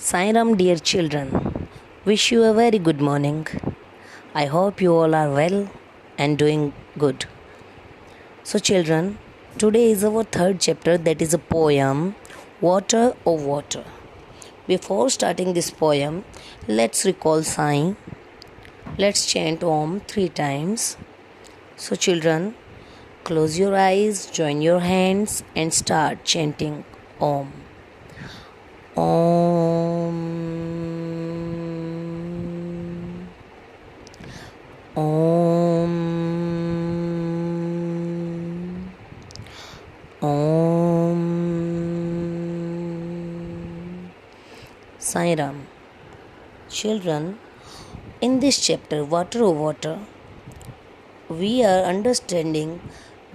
Sairam, dear children, wish you a very good morning. I hope you all are well and doing good. So, children, today is our third chapter, that is a poem, Water O Water. Before starting this poem, let's recall Sai. Let's chant Om 3 times. So, children, close your eyes, join your hands, and start chanting Om. Om. Om. Om. Sai Ram. Children, in this chapter, Water O Water, we are understanding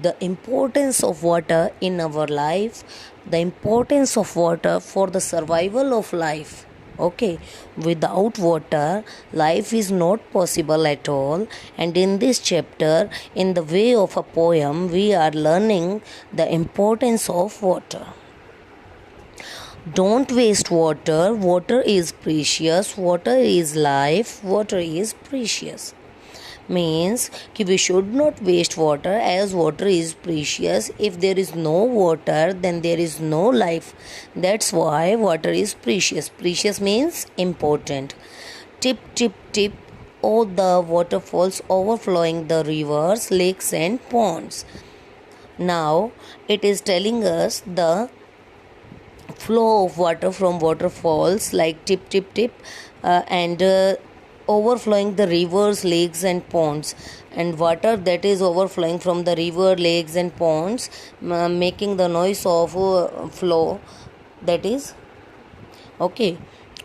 the importance of water in our life, the importance of water for the survival of life. Okay, without water, life is not possible at all. And in this chapter, in the way of a poem, we are learning the importance of water. Don't waste water. Water is precious. Water is life. Water is precious. Means कि we should not waste water, as water is precious. If there is no water, then there is no life. That's why water is precious. Precious means important. Tip, tip, tip, oh the waterfalls overflowing the rivers, lakes and ponds. Now it is telling us the flow of water from waterfalls like tip, tip, tip, and overflowing the rivers, lakes and ponds, and water that is overflowing from the river, lakes and ponds, making the noise of flow, that is okay.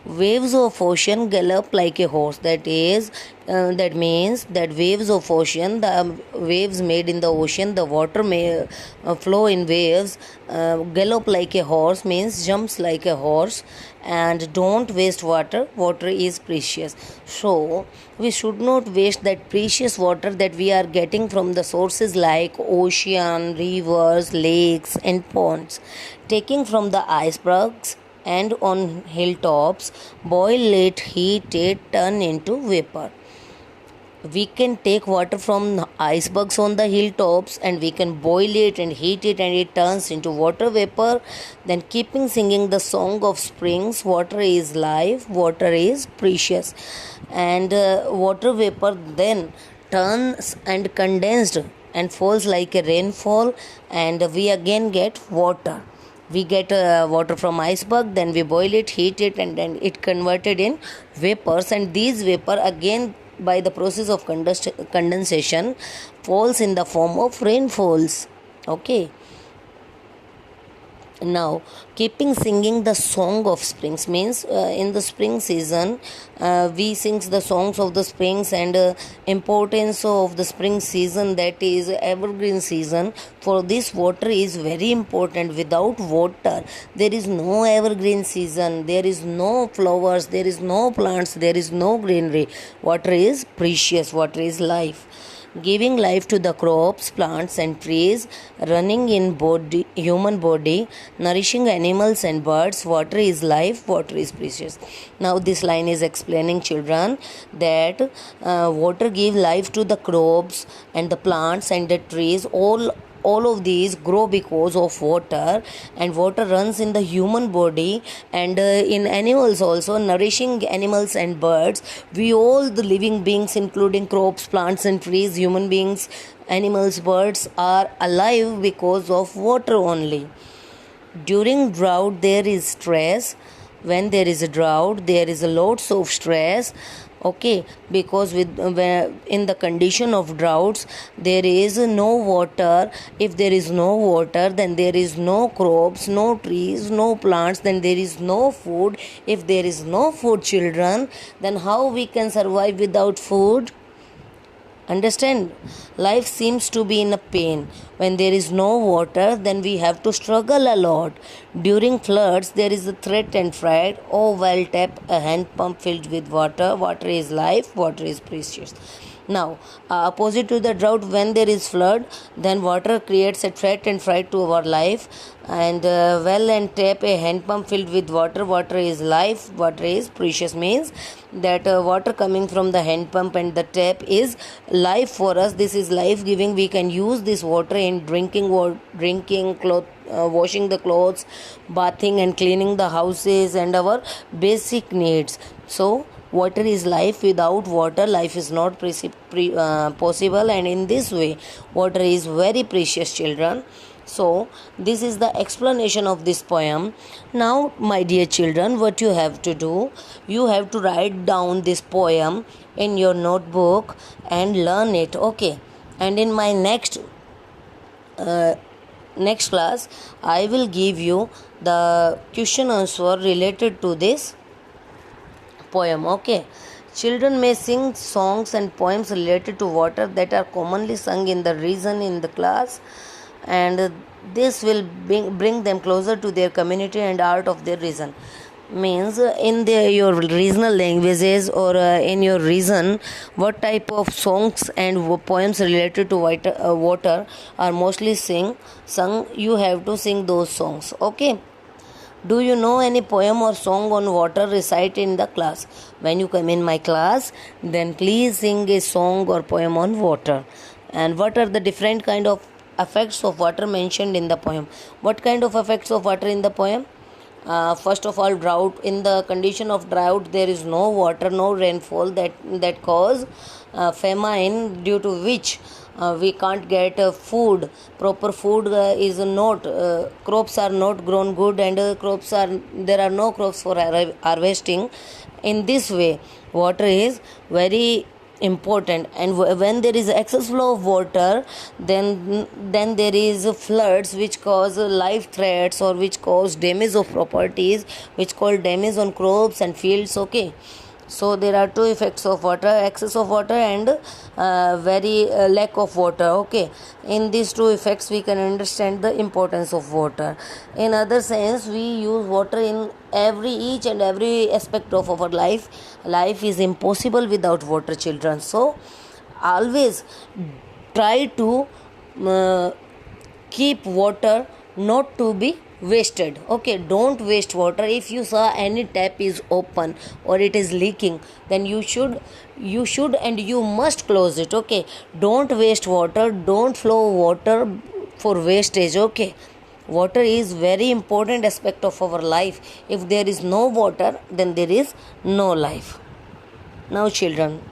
Waves of ocean gallop like a horse, that means that waves of ocean, the waves made in the ocean, the water may flow in waves, gallop like a horse means jumps like a horse. And don't waste water. Water is precious, so we should not waste that precious water that we are getting from the sources like ocean, rivers, lakes and ponds. Taking from the icebergs and on hilltops, boil it, heat it, turn into vapor. We can take water from icebergs on the hilltops and we can boil it and heat it, and it turns into water vapor. Then keeping singing the song of springs, water is life, water is precious. And water vapor then turns and condensed and falls like a rainfall, and we again get water. We get water from iceberg, then we boil it, heat it, and then it converted in vapors, and these vapor again by the process of condensation falls in the form of rainfalls. Okay, now keeping singing the song of springs means in the spring season we sing the songs of the springs, and importance of the spring season, that is evergreen season. For this, water is very important. Without water there is no evergreen season, there is no flowers, there is no plants, there is no greenery. Water is precious, water is life, giving life to the crops, plants and trees, running in human body, nourishing animals and birds. Water is life, water is precious. Now this line is explaining, children, that water gives life to the crops and the plants and the trees. All of these grow because of water, and water runs in the human body and in animals also, nourishing animals and birds. We all the living beings, including crops, plants and trees, human beings, animals, birds, are alive because of water only. During drought there is stress. When there is a drought there is a lots of stress. Okay, because in the condition of droughts there is no water. If there is no water, then there is no crops, no trees, no plants, then there is no food. If there is no food, children, then how we can survive without food? Understand? Life seems to be in a pain. When there is no water, then we have to struggle a lot. During floods, there is a threat and fright. Oh, well, tap a hand pump filled with water. Water is life, water is precious. Now, opposite to the drought, when there is flood, then water creates a threat and fright to our life. And well and tap, a hand pump filled with water. Water is life. Water is precious. Means that water coming from the hand pump and the tap is life for us. This is life giving. We can use this water in drinking, cloth, washing the clothes, bathing and cleaning the houses, and our basic needs. So water is life. Without water, life is not possible, and in this way water is very precious, children. So this is the explanation of this poem. Now, my dear children, what you have to do, you have to write down this poem in your notebook and learn it, okay? And in my next class, I will give you the question answer related to this poem, okay? Children may sing songs and poems related to water that are commonly sung in the region in the class, and this will bring them closer to their community and art of their region. Means in your regional languages, or in your region, what type of songs and poems related to water are mostly sung, you have to sing those songs, okay? Do you know any poem or song on water recited in the class? When you come in my class, then please sing a song or poem on water. And what are the different kind of effects of water mentioned in the poem? What kind of effects of water in the poem? First of all, drought. In the condition of drought, there is no water, no rainfall, that cause famine, due to which we can't get food. Proper food is not, crops are not grown good, and there are no crops for harvesting. In this way, water is very important, and when there is excess flow of water, then there is floods which cause life threats, or which cause damage of properties, which cause damage on crops and fields, okay? So there are two effects of water: excess of water and very lack of water, okay? In these two effects, we can understand the importance of water. In other sense, we use water in each and every aspect of our life. Life is impossible without water, children. So always try to keep water not to be wasted, okay? Don't waste water. If you saw any tap is open or it is leaking, then you should and you must close it, okay? Don't waste water. Don't flow water for wastage, okay? Water is very important aspect of our life. If there is no water, then there is no life. Now, children,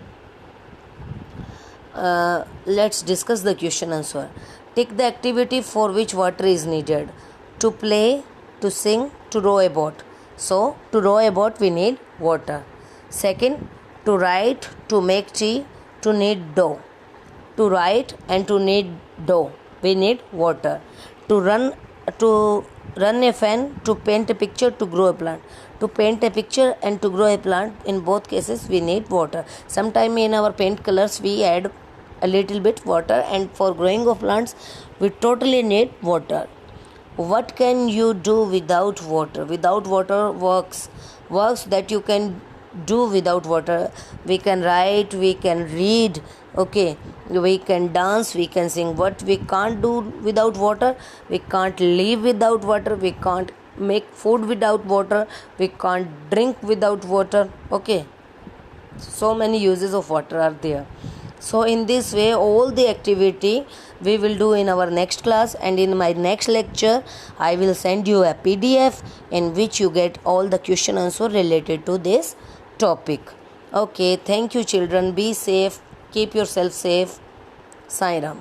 let's discuss the question answer. Take the activity for which water is needed: to play, to sing, to row a boat. So, to row a boat, we need water. Second, to write, to make tea, to knead dough. To write and to knead dough, we need water. To run a fan, to paint a picture, to grow a plant. To paint a picture and to grow a plant, in both cases we need water. Sometime in our paint colors we add a little bit water, and for growing of plants we totally need water. What can you do without water? Without water, works that you can do without water. We can write, we can read, okay? We can dance, we can sing. What we can't do without water? We can't live without water. We can't make food without water. We can't drink without water, okay? So many uses of water are there. So in this way, all the activity we will do in our next class, and in my next lecture I will send you a PDF in which you get all the question answer related to this topic. Okay, thank you, children. Be safe, keep yourself safe. Sai Ram.